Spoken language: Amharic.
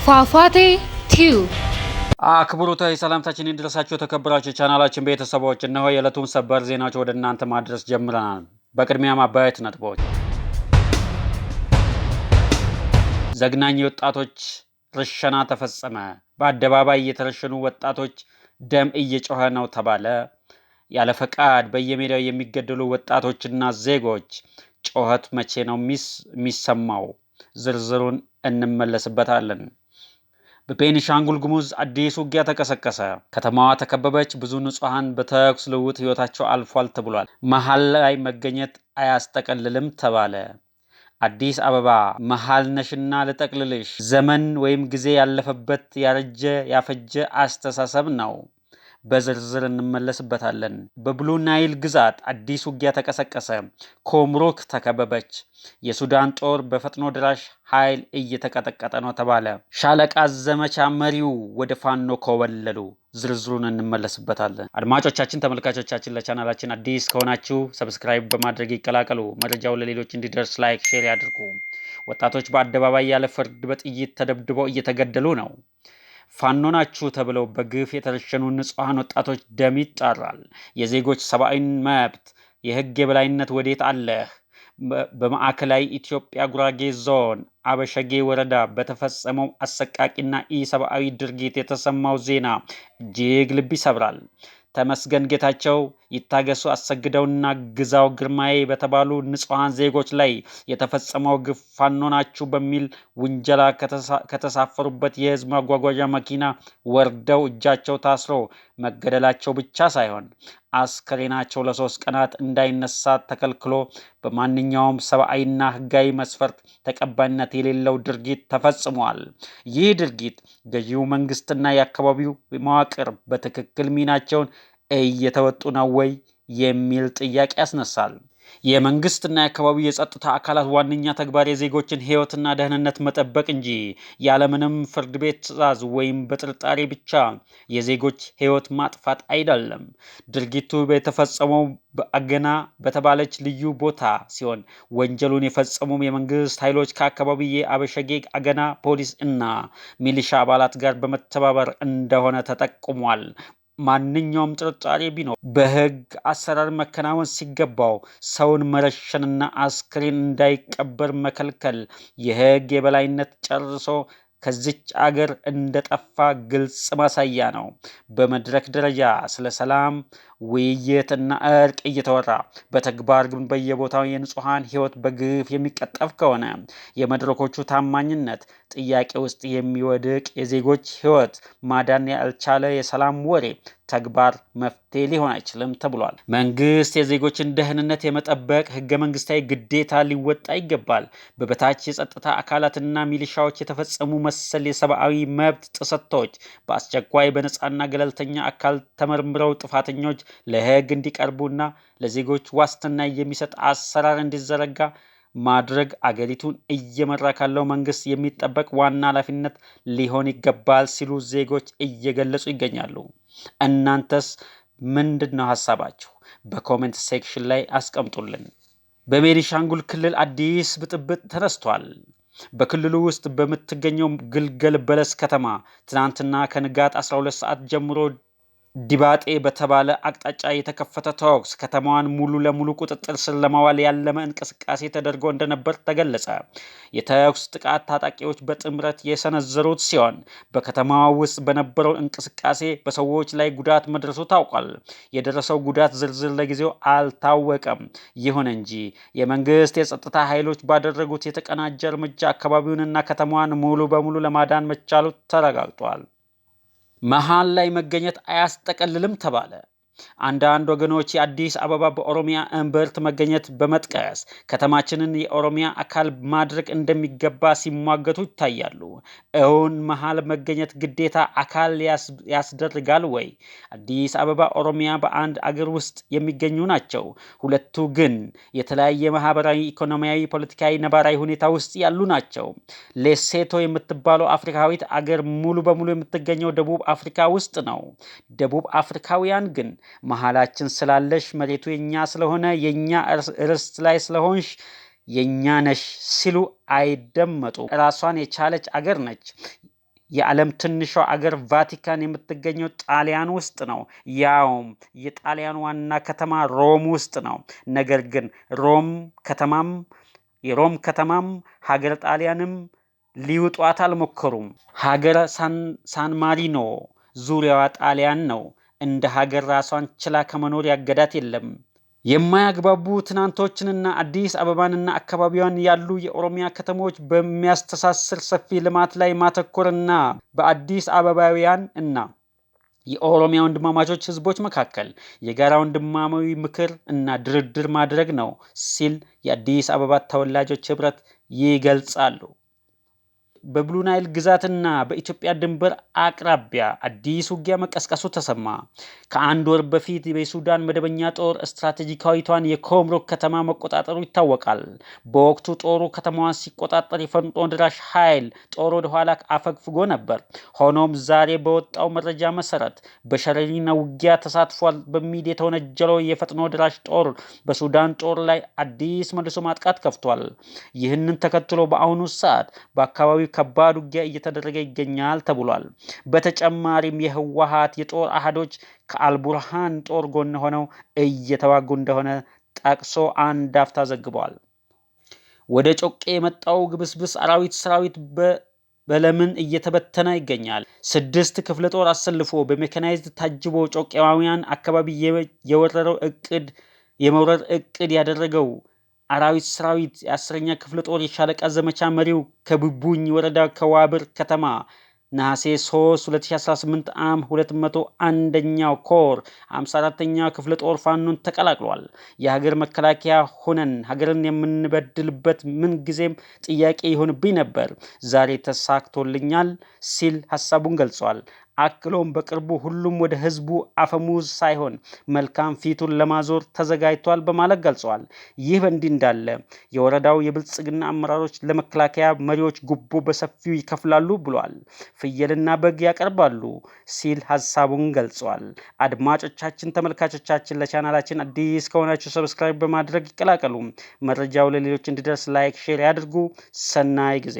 ፏፏቴ ቲዩብ አክብሮታዊ ሰላምታችን ይድረሳችሁ ተከብራችሁ ቻናላችን ቤተሰቦች፣ እነሆ የዕለቱን ሰበር ዜናዎች ወደ እናንተ ማድረስ ጀምረናል። በቅድሚያ አበይት ነጥቦች። ዘግናኝ ወጣቶች ርሸና ተፈጸመ። በአደባባይ የተረሸኑ ወጣቶች ደም እየጮኸ ነው ተባለ። ያለ ፈቃድ በየሜዳው የሚገደሉ ወጣቶችና ዜጎች ጮኸት መቼ ነው የሚሰማው? ዝርዝሩን እንመለስበታለን። በቤኒሻንጉል ጉሙዝ አዲስ ውጊያ ተቀሰቀሰ። ከተማዋ ተከበበች። ብዙ ንጹሃን በተኩስ ልውውጥ ህይወታቸው አልፏል ተብሏል። መሀል ላይ መገኘት አያስጠቀልልም ተባለ። አዲስ አበባ መሀል ነሽና ልጠቅልልሽ። ዘመን ወይም ጊዜ ያለፈበት ያፈጀ አስተሳሰብ ነው። በዝርዝር እንመለስበታለን። በብሉ ናይል ግዛት አዲስ ውጊያ ተቀሰቀሰ። ኮምሩክ ተከበበች። የሱዳን ጦር በፈጥኖ ድራሽ ኃይል እየተቀጠቀጠ ነው ተባለ። ሻለቃ ዘመቻ መሪው ወደ ፋኖ ኮበለሉ። ዝርዝሩን እንመለስበታለን። አድማጮቻችን፣ ተመልካቾቻችን ለቻናላችን አዲስ ከሆናችሁ ሰብስክራይብ በማድረግ ይቀላቀሉ። መረጃው ለሌሎች እንዲደርስ ላይክ፣ ሼር ያድርጉ። ወጣቶች በአደባባይ ያለ ፍርድ በጥይት ተደብድበው እየተገደሉ ነው። ፋኖ ናችሁ ተብለው በግፍ የተረሸኑ ንጹሃን ወጣቶች ደም ይጣራል። የዜጎች ሰብአዊ መብት፣ የህግ የበላይነት ወዴት አለህ? በማዕከላዊ ኢትዮጵያ ጉራጌ ዞን አበሸጌ ወረዳ በተፈጸመው አሰቃቂና ኢሰብአዊ ድርጊት የተሰማው ዜና እጅግ ልብ ይሰብራል። ተመስገን ጌታቸው፣ ይታገሱ አሰግደውና ግዛው ግርማዬ በተባሉ ንጹሃን ዜጎች ላይ የተፈጸመው ግፍ ፋኖ ናችሁ በሚል ውንጀላ ከተሳፈሩበት የህዝብ ማጓጓዣ መኪና ወርደው እጃቸው ታስሮ መገደላቸው ብቻ ሳይሆን አስከሬናቸው ለ3 ቀናት እንዳይነሳ ተከልክሎ በማንኛውም ሰብአዊና ህጋዊ መስፈርት ተቀባይነት የሌለው ድርጊት ተፈጽሟል። ይህ ድርጊት ገዢው መንግስትና የአካባቢው መዋቅር በትክክል ሚናቸውን እየተወጡ ነው ወይ የሚል ጥያቄ ያስነሳል። የመንግስትና የአካባቢው የጸጥታ አካላት ዋነኛ ተግባር የዜጎችን ህይወትና ደህንነት መጠበቅ እንጂ ያለምንም ፍርድ ቤት ትዕዛዝ ወይም በጥርጣሬ ብቻ የዜጎች ህይወት ማጥፋት አይደለም። ድርጊቱ የተፈጸመው በአገና በተባለች ልዩ ቦታ ሲሆን ወንጀሉን የፈጸሙ የመንግስት ኃይሎች ከአካባቢው የአበሸጌ አገና ፖሊስ እና ሚሊሻ አባላት ጋር በመተባበር እንደሆነ ተጠቁሟል። ማንኛውም ጥርጣሬ ቢኖር በህግ አሰራር መከናወን ሲገባው ሰውን መረሸንና አስክሬን እንዳይቀበር መከልከል የህግ የበላይነት ጨርሶ ከዚች አገር እንደጠፋ ግልጽ ማሳያ ነው። በመድረክ ደረጃ ስለ ሰላም ውይይትና እርቅ እየተወራ በተግባር ግን በየቦታው የንጹሃን ህይወት በግፍ የሚቀጠፍ ከሆነ የመድረኮቹ ታማኝነት ጥያቄ ውስጥ የሚወድቅ የዜጎች ህይወት ማዳን ያልቻለ የሰላም ወሬ ተግባር መፍትሄ ሊሆን አይችልም ተብሏል። መንግስት የዜጎችን ደህንነት የመጠበቅ ህገ መንግስታዊ ግዴታ ሊወጣ ይገባል። በበታች የጸጥታ አካላትና ሚሊሻዎች የተፈጸሙ መሰል የሰብአዊ መብት ጥሰቶች በአስቸኳይ በነፃና ገለልተኛ አካል ተመርምረው ጥፋተኞች ለህግ እንዲቀርቡና ለዜጎች ዋስትና የሚሰጥ አሰራር እንዲዘረጋ ማድረግ አገሪቱን እየመራ ካለው መንግስት የሚጠበቅ ዋና ኃላፊነት ሊሆን ይገባል ሲሉ ዜጎች እየገለጹ ይገኛሉ። እናንተስ ምንድነው ሀሳባችሁ? በኮሜንት ሴክሽን ላይ አስቀምጡልን። በቤኒሻንጉል ክልል አዲስ ብጥብጥ ተነስቷል። በክልሉ ውስጥ በምትገኘው ግልገል በለስ ከተማ ትናንትና ከንጋት 12 ሰዓት ጀምሮ ዲባጤ በተባለ አቅጣጫ የተከፈተ ተኩስ ከተማዋን ሙሉ ለሙሉ ቁጥጥር ስር ለማዋል ያለመ እንቅስቃሴ ተደርጎ እንደነበር ተገለጸ። የተኩስ ጥቃት ታጣቂዎች በጥምረት የሰነዘሩት ሲሆን በከተማዋ ውስጥ በነበረው እንቅስቃሴ በሰዎች ላይ ጉዳት መድረሱ ታውቋል። የደረሰው ጉዳት ዝርዝር ለጊዜው አልታወቀም። ይሁን እንጂ የመንግስት የጸጥታ ኃይሎች ባደረጉት የተቀናጀ እርምጃ አካባቢውንና ከተማዋን ሙሉ በሙሉ ለማዳን መቻሉ ተረጋግጧል። መሀል ላይ መገኘት አያስጠቀልልም ተባለ። አንዳንድ ወገኖች የአዲስ አበባ በኦሮሚያ እምብርት መገኘት በመጥቀስ ከተማችንን የኦሮሚያ አካል ማድረግ እንደሚገባ ሲሟገቱ ይታያሉ። እውን መሀል መገኘት ግዴታ አካል ያስደርጋል ወይ? አዲስ አበባ፣ ኦሮሚያ በአንድ አገር ውስጥ የሚገኙ ናቸው። ሁለቱ ግን የተለያየ ማህበራዊ፣ ኢኮኖሚያዊ፣ ፖለቲካዊ ነባራዊ ሁኔታ ውስጥ ያሉ ናቸው። ሌሴቶ የምትባለው አፍሪካዊት አገር ሙሉ በሙሉ የምትገኘው ደቡብ አፍሪካ ውስጥ ነው። ደቡብ አፍሪካውያን ግን መሃላችን ስላለሽ መሬቱ የኛ ስለሆነ የኛ ርስት ላይ ስለሆንሽ የኛ ነሽ ሲሉ አይደመጡ። ራሷን የቻለች አገር ነች። የዓለም ትንሿ አገር ቫቲካን የምትገኘው ጣሊያን ውስጥ ነው። ያውም የጣሊያን ዋና ከተማ ሮም ውስጥ ነው። ነገር ግን የሮም ከተማም ሀገረ ጣሊያንም ሊውጧት አልሞከሩም። ሀገረ ሳን ማሪኖ ዙሪያዋ ጣሊያን ነው። እንደ ሀገር ራሷን ችላ ከመኖር ያገዳት የለም። የማያግባቡ ትናንቶችንና አዲስ አበባንና አካባቢዋን ያሉ የኦሮሚያ ከተሞች በሚያስተሳስር ሰፊ ልማት ላይ ማተኮርና በአዲስ አበባውያን እና የኦሮሚያ ወንድማማቾች ህዝቦች መካከል የጋራ ወንድማማዊ ምክር እና ድርድር ማድረግ ነው ሲል የአዲስ አበባ ተወላጆች ህብረት ይገልጻሉ። በብሉ ናይል ግዛትና በኢትዮጵያ ድንበር አቅራቢያ አዲስ ውጊያ መቀስቀሱ ተሰማ። ከአንድ ወር በፊት የሱዳን መደበኛ ጦር ስትራቴጂካዊቷን የኮምሮክ ከተማ መቆጣጠሩ ይታወቃል። በወቅቱ ጦሩ ከተማዋን ሲቆጣጠር የፈጥኖ ደራሽ ኃይል ጦር ወደ ኋላ አፈግፍጎ ነበር። ሆኖም ዛሬ በወጣው መረጃ መሰረት በሸረሪና ውጊያ ተሳትፏል በሚል የተወነጀለው የፈጥኖ ደራሽ ጦር በሱዳን ጦር ላይ አዲስ መልሶ ማጥቃት ከፍቷል። ይህንን ተከትሎ በአሁኑ ሰዓት በአካባቢው ከባድ ውጊያ እየተደረገ ይገኛል ተብሏል። በተጨማሪም የህወሓት የጦር አሃዶች ከአልቡርሃን ጦር ጎን ሆነው እየተዋጉ እንደሆነ ጠቅሶ አንድ አፍታ ዘግቧል። ወደ ጮቄ የመጣው ግብስብስ አራዊት ሰራዊት በለምን እየተበተነ ይገኛል። 6 ክፍለ ጦር አሰልፎ በሜካናይዝድ ታጅቦ ጮቄያውያን አካባቢ የመውረር እቅድ ያደረገው አራዊት ሰራዊት የ10ኛ ክፍለ ጦር የሻለቃ ዘመቻ መሪው ከቡቡኝ ወረዳ ከዋብር ከተማ ነሐሴ 3 2018 ዓ.ም 201ኛው ኮር 54ኛው ክፍለ ጦር ፋኖን ተቀላቅሏል። የሀገር መከላከያ ሆነን ሀገርን የምንበድልበት ምን ጊዜም ጥያቄ ይሆንብኝ ነበር፣ ዛሬ ተሳክቶልኛል ሲል ሐሳቡን ገልጿል። አክሎም በቅርቡ ሁሉም ወደ ህዝቡ አፈሙዝ ሳይሆን መልካም ፊቱን ለማዞር ተዘጋጅቷል በማለት ገልጿል። ይህ በእንዲህ እንዳለ የወረዳው የብልጽግና አመራሮች ለመከላከያ መሪዎች ጉቦ በሰፊው ይከፍላሉ ብሏል። ፍየልና በግ ያቀርባሉ ሲል ሐሳቡን ገልጿል። አድማጮቻችን፣ ተመልካቾቻችን ለቻናላችን አዲስ ከሆናችሁ ሰብስክራይብ በማድረግ ይቀላቀሉ። መረጃው ለሌሎች እንዲደርስ ላይክ፣ ሼር ያድርጉ። ሰናይ ጊዜ